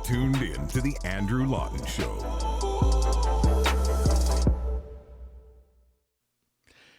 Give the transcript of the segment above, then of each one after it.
tuned in to The Andrew Lawton Show.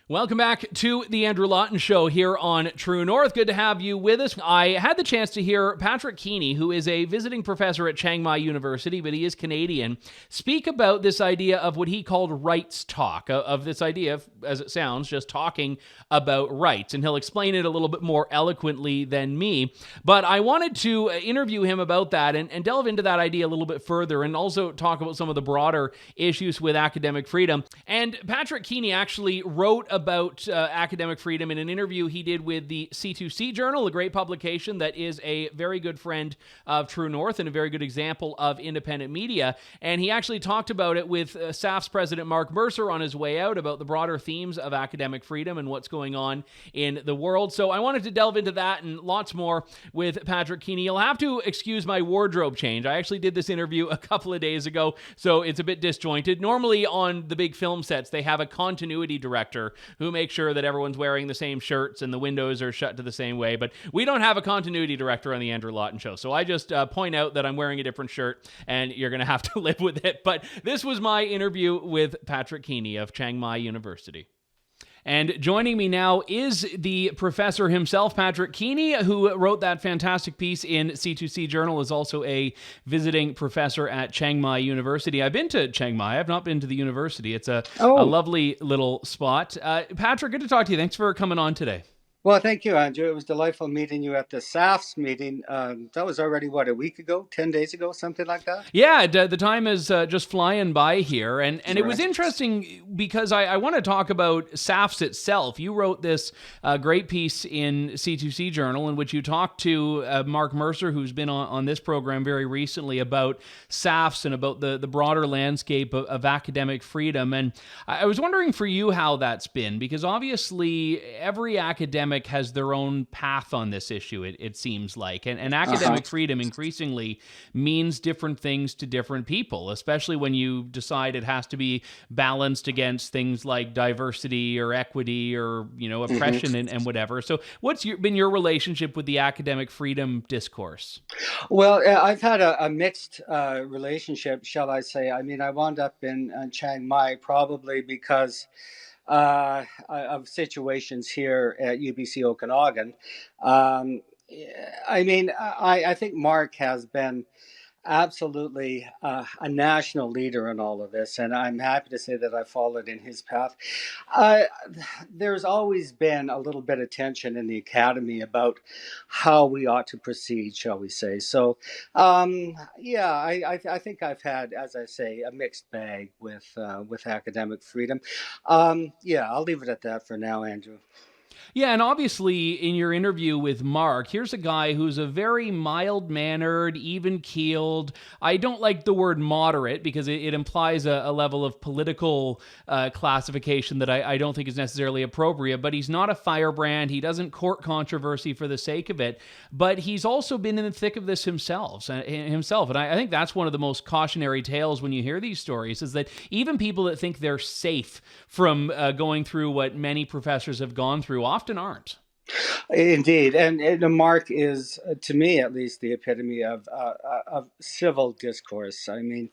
Welcome back to the Andrew Lawton Show here on True North. Good to have you with us. I had the chance to hear Patrick Keeney, who is a visiting professor at Chiang Mai University, but he is Canadian, speak about this idea of what he called rights talk, of this idea of, as it sounds, just talking about rights. And he'll explain it a little bit more eloquently than me. But I wanted to interview him about that and delve into that idea a little bit further and also talk about some of the broader issues with academic freedom. And Patrick Keeney actually wrote about academic freedom in an interview he did with the C2C Journal, a great publication that is a very good friend of True North and a very good example of independent media. And he actually talked about it with SAF's president Mark Mercer on his way out about the broader themes of academic freedom and what's going on in the world. So I wanted to delve into that and lots more with Patrick Keeney. You'll have to excuse my wardrobe change. I actually did this interview a couple of days ago, so it's a bit disjointed. Normally on the big film sets, they have a continuity director who makes sure that everyone's wearing the same shirts and the windows are shut to the same way. But we don't have a continuity director on the Andrew Lawton Show. So I just point out that I'm wearing a different shirt and you're going to have to live with it. But this was my interview with Patrick Keeney of Chiang Mai University. And joining me now is the professor himself, Patrick Keeney, who wrote that fantastic piece in C2C Journal, is also a visiting professor at Chiang Mai University. I've been to Chiang Mai. I've not been to the university. It's a lovely little spot. Patrick, good to talk to you. Thanks for coming on today. Well, thank you, Andrew. It was delightful meeting you at the SAF's meeting. That was already, a week ago, 10 days ago, something like that? Yeah, the time is just flying by here. And it was interesting because I want to talk about SAF's itself. You wrote this great piece in C2C Journal in which you talked to Mark Mercer, who's been on this program very recently, about SAF's and about the broader landscape of academic freedom. And I was wondering for you how that's been, because obviously every academic has their own path on this issue, it seems like. And academic freedom increasingly means different things to different people, especially when you decide it has to be balanced against things like diversity or equity or, oppression and whatever. So what's been your relationship with the academic freedom discourse? Well, I've had a mixed relationship, shall I say. I mean, I wound up in Chiang Mai probably because of situations here at UBC Okanagan. I think Mark has been absolutely a national leader in all of this, and I'm happy to say that I followed in his path. There's always been a little bit of tension in the academy about how we ought to proceed, shall we say. So, I think I've had, as I say, a mixed bag with academic freedom. I'll leave it at that for now, Andrew. Yeah, and obviously in your interview with Mark, here's a guy who's a very mild-mannered, even-keeled. I don't like the word moderate because it implies a level of political classification that I don't think is necessarily appropriate, but he's not a firebrand. He doesn't court controversy for the sake of it, but he's also been in the thick of this himself. And I think that's one of the most cautionary tales when you hear these stories, is that even people that think they're safe from going through what many professors have gone through often aren't. Indeed, and Mark is, to me at least, the epitome of civil discourse. I mean,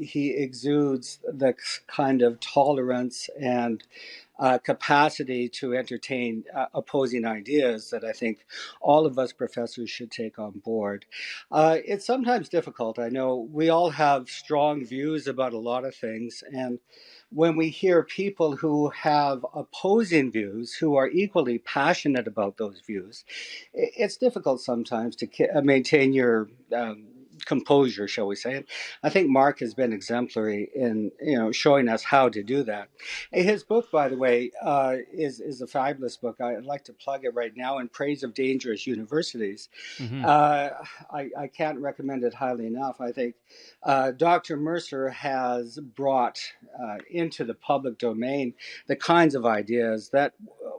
he exudes the kind of tolerance and capacity to entertain opposing ideas that I think all of us professors should take on board. It's sometimes difficult. I know we all have strong views about a lot of things, and when we hear people who have opposing views, who are equally passionate about those views, it's difficult sometimes to maintain your composure, shall we say. And I think Mark has been exemplary in showing us how to do that. His book, by the way, is a fabulous book. I'd like to plug it right now, In Praise of Dangerous Universities. Mm-hmm. I can't recommend it highly enough. I think Dr. Mercer has brought into the public domain the kinds of ideas that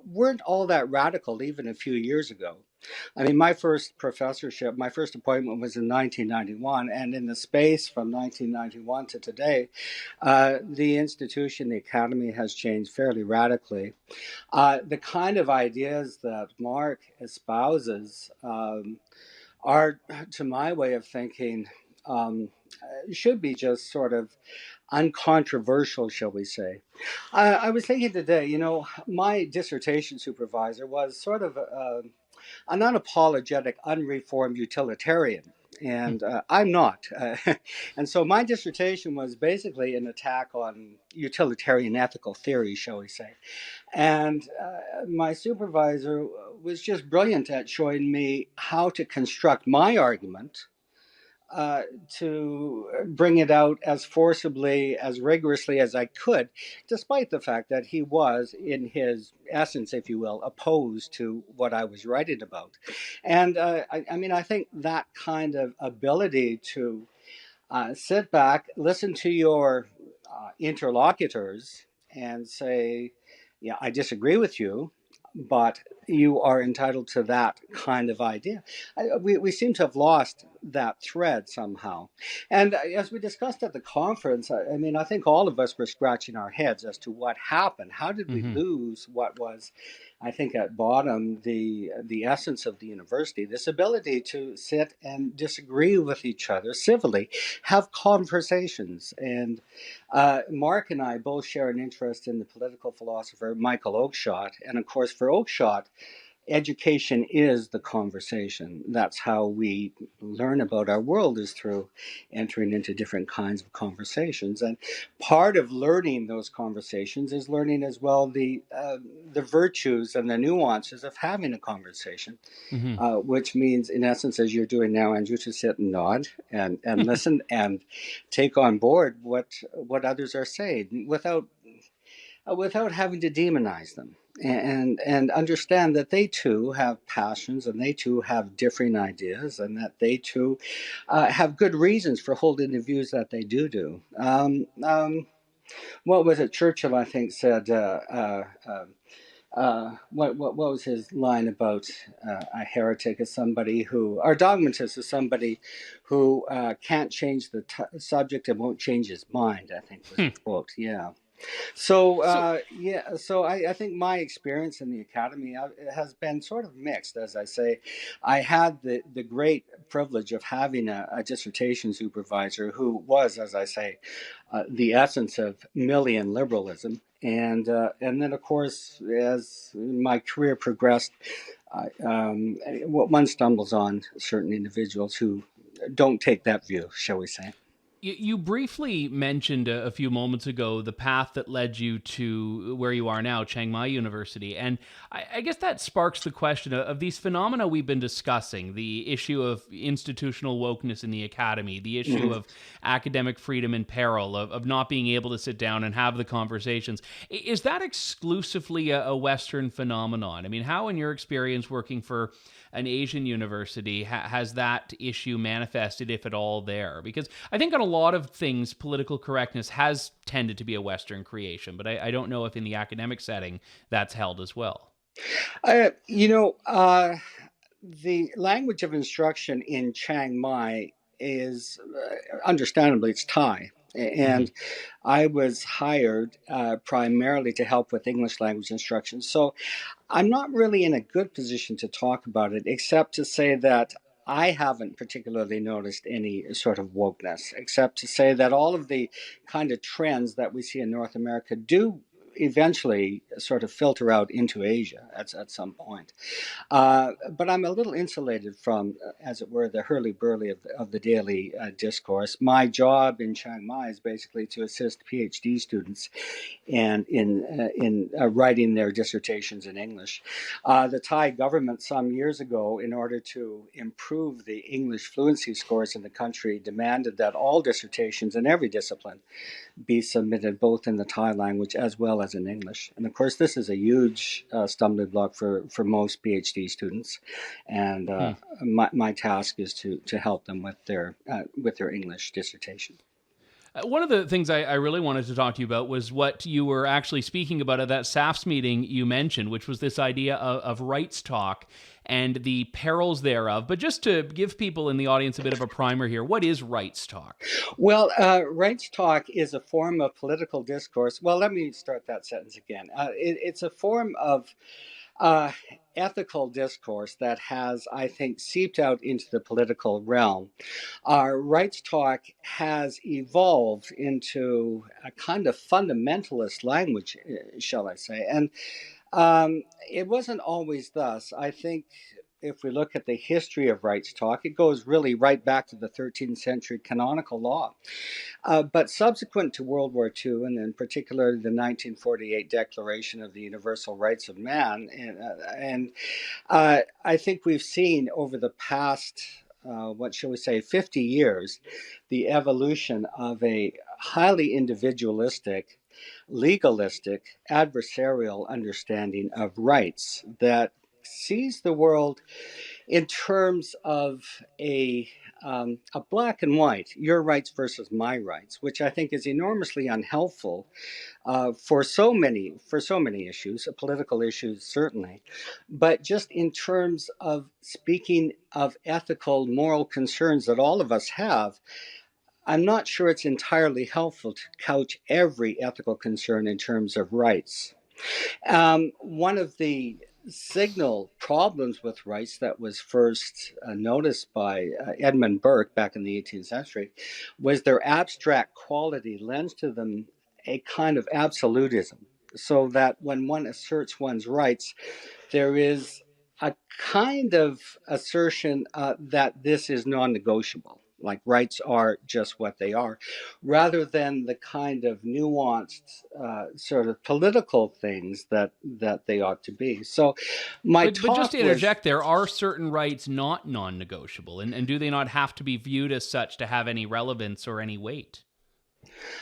weren't all that radical even a few years ago. I mean, my first appointment was in 1991, and in the space from 1991 to today, the institution, the academy, has changed fairly radically. The kind of ideas that Mark espouses are, to my way of thinking, um, should be just sort of uncontroversial, shall we say. I was thinking today, my dissertation supervisor was sort of an unapologetic, unreformed utilitarian. And I'm not. And so my dissertation was basically an attack on utilitarian ethical theory, shall we say. And my supervisor was just brilliant at showing me how to construct my argument to bring it out as forcibly, as rigorously as I could, despite the fact that he was, in his essence, if you will, opposed to what I was writing about. And I think that kind of ability to sit back, listen to your interlocutors, and say, yeah, I disagree with you, but you are entitled to that kind of idea. We seem to have lost that thread somehow. And as we discussed at the conference, I think all of us were scratching our heads as to what happened. How did we lose what was, I think, at bottom, the essence of the university, this ability to sit and disagree with each other civilly, have conversations. And Mark and I both share an interest in the political philosopher Michael Oakeshott. And of course, for Oakeshott, education is the conversation. That's how we learn about our world, is through entering into different kinds of conversations. And part of learning those conversations is learning as well the virtues and the nuances of having a conversation, which means, in essence, as you're doing now, Andrew, to sit and nod and listen and take on board what others are saying without having to demonize them, and understand that they too have passions, and they too have differing ideas, and that they too have good reasons for holding the views that they do. What was it? Churchill, I think, said. What was his line about a heretic is somebody who, or dogmatist is somebody who can't change the subject and won't change his mind, I think was the quote. Yeah. So I think my experience in the academy has been sort of mixed. As I say, I had the great privilege of having a dissertation supervisor who was, as I say, the essence of Millian liberalism. And then, of course, as my career progressed, one stumbles on certain individuals who don't take that view, shall we say. You briefly mentioned a few moments ago the path that led you to where you are now, Chiang Mai University. And I guess that sparks the question of these phenomena we've been discussing, the issue of institutional wokeness in the academy, the issue of academic freedom in peril, of not being able to sit down and have the conversations. Is that exclusively a Western phenomenon? I mean, how, in your experience working for an Asian university, has that issue manifested, if at all, there? Because I think on a lot of things, political correctness has tended to be a Western creation, but I don't know if in the academic setting that's held as well. The language of instruction in Chiang Mai is, understandably, it's Thai. And I was hired primarily to help with English language instruction. So I'm not really in a good position to talk about it, except to say that I haven't particularly noticed any sort of wokeness, except to say that all of the kind of trends that we see in North America do eventually sort of filter out into Asia at some point. But I'm a little insulated from, as it were, the hurly-burly of the daily discourse. My job in Chiang Mai is basically to assist PhD students and in writing their dissertations in English. The Thai government some years ago, in order to improve the English fluency scores in the country, demanded that all dissertations in every discipline be submitted both in the Thai language as well as in English. And of course, this is a huge stumbling block for most PhD students. And my task is to help them with their English dissertation. One of the things I really wanted to talk to you about was what you were actually speaking about at that SAFS meeting you mentioned, which was this idea of rights talk and the perils thereof. But just to give people in the audience a bit of a primer here, what is rights talk? Well, rights talk is a form of political discourse. Well, let me start that sentence again. It's a form of ethical discourse that has, I think, seeped out into the political realm. Our rights talk has evolved into a kind of fundamentalist language, shall I say. And it wasn't always thus. I think if we look at the history of rights talk, it goes really right back to the 13th century canonical law. But subsequent to World War II, and in particular the 1948 Declaration of the Universal Rights of Man, I think we've seen over the past, what shall we say, 50 years, the evolution of a highly individualistic, legalistic, adversarial understanding of rights that sees the world in terms of a black and white, your rights versus my rights, which I think is enormously unhelpful for so many issues, political issues certainly, but just in terms of speaking of ethical, moral concerns that all of us have. I'm not sure it's entirely helpful to couch every ethical concern in terms of rights. One of the signal problems with rights that was first noticed by Edmund Burke back in the 18th century was their abstract quality lends to them a kind of absolutism, so that when one asserts one's rights, there is a kind of assertion that this is non-negotiable. Like rights are just what they are, rather than the kind of nuanced sort of political things that they ought to be. So but just to interject, there are certain rights not non-negotiable, and do they not have to be viewed as such to have any relevance or any weight?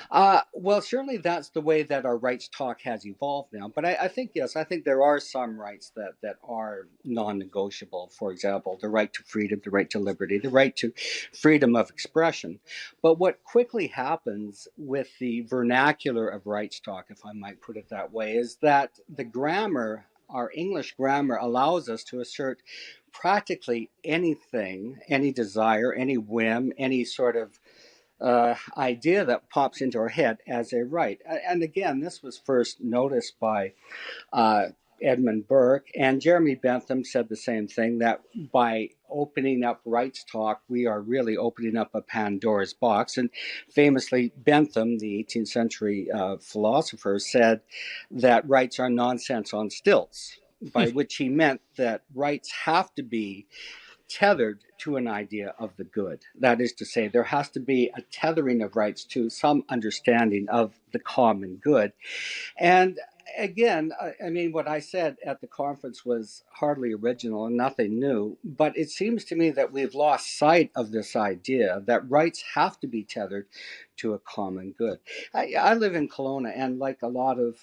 Well, certainly that's the way that our rights talk has evolved now. But I think, yes, I think there are some rights that are non-negotiable. For example, the right to freedom, the right to liberty, the right to freedom of expression. But what quickly happens with the vernacular of rights talk, if I might put it that way, is that the grammar, our English grammar, allows us to assert practically anything, any desire, any whim, any sort of idea that pops into our head as a right. And again, this was first noticed by Edmund Burke, and Jeremy Bentham said the same thing, that by opening up rights talk, we are really opening up a Pandora's box. And famously, Bentham, the 18th century philosopher, said that rights are nonsense on stilts, by which he meant that rights have to be tethered to an idea of the good. That is to say, there has to be a tethering of rights to some understanding of the common good. And again, I mean, what I said at the conference was hardly original and nothing new, but it seems to me that we've lost sight of this idea that rights have to be tethered to a common good. I live in Kelowna, and like a lot of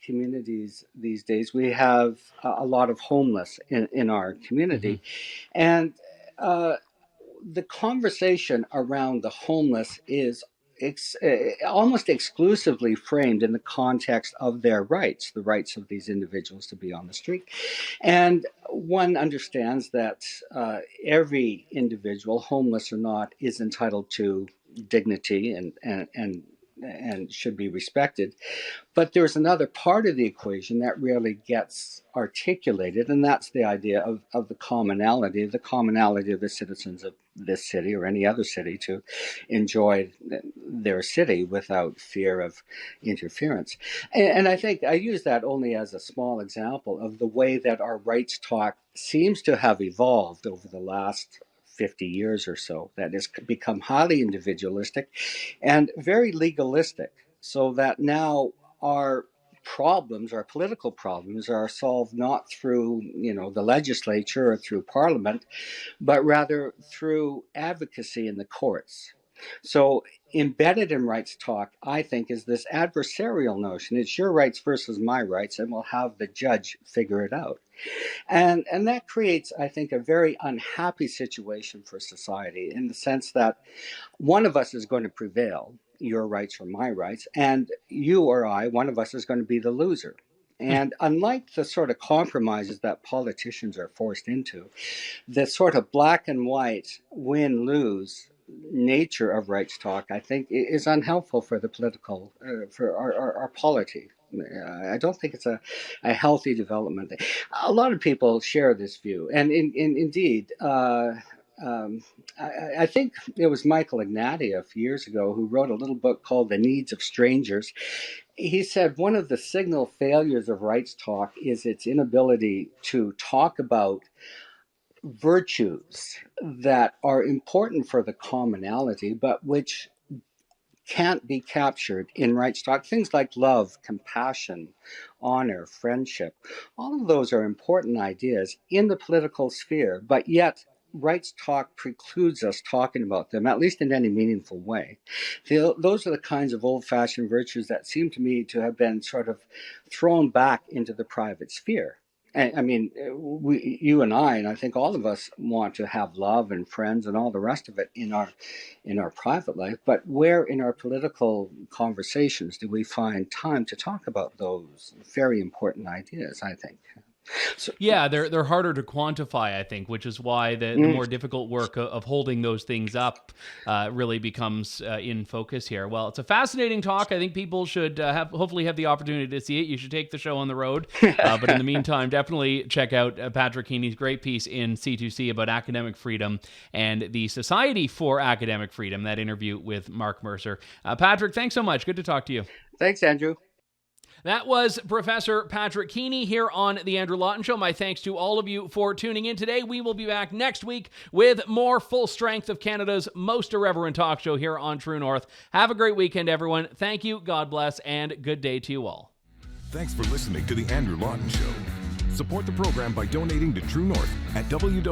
communities these days, we have a lot of homeless in our community. Mm-hmm. And the conversation around the homeless is almost exclusively framed in the context of their rights, the rights of these individuals to be on the street. And one understands that every individual, homeless or not, is entitled to dignity and should be respected. But there's another part of the equation that rarely gets articulated, and that's the idea of the commonality of the citizens of this city or any other city to enjoy their city without fear of interference. And I think I use that only as a small example of the way that our rights talk seems to have evolved over the last 50 years or so, that has become highly individualistic and very legalistic, so that now our problems, our political problems, are solved not through, the legislature or through parliament, but rather through advocacy in the courts. So embedded in rights talk, I think, is this adversarial notion. It's your rights versus my rights, and we'll have the judge figure it out. And that creates, I think, a very unhappy situation for society, in the sense that one of us is going to prevail, your rights or my rights, and you or I, one of us is going to be the loser. And unlike the sort of compromises that politicians are forced into, the sort of black and white win-lose nature of rights talk, I think, is unhelpful for the political, for our polity. I don't think it's a healthy development. A lot of people share this view, and indeed. I think it was Michael Ignatieff years ago who wrote a little book called The Needs of Strangers. He said one of the signal failures of rights talk is its inability to talk about virtues that are important for the commonality, but which can't be captured in rights talk. Things like love, compassion, honor, friendship. All of those are important ideas in the political sphere, but yet rights talk precludes us talking about them, at least in any meaningful way. Those are the kinds of old-fashioned virtues that seem to me to have been sort of thrown back into the private sphere. I mean, you and I think all of us want to have love and friends and all the rest of it in our private life. But where in our political conversations do we find time to talk about those very important ideas, I think? So, yeah, they're harder to quantify, I think, which is why the more difficult work of holding those things up really becomes in focus here. Well, it's a fascinating talk. I think people should hopefully have the opportunity to see it. You should take the show on the road. But in the meantime, definitely check out Patrick Keeney's great piece in C2C about academic freedom and the Society for Academic Freedom, that interview with Mark Mercer. Patrick, thanks so much. Good to talk to you. Thanks, Andrew. That was Professor Patrick Keeney here on The Andrew Lawton Show. My thanks to all of you for tuning in today. We will be back next week with more full strength of Canada's most irreverent talk show here on True North. Have a great weekend, everyone. Thank you, God bless, and good day to you all. Thanks for listening to The Andrew Lawton Show. Support the program by donating to True North at www.tnc.news.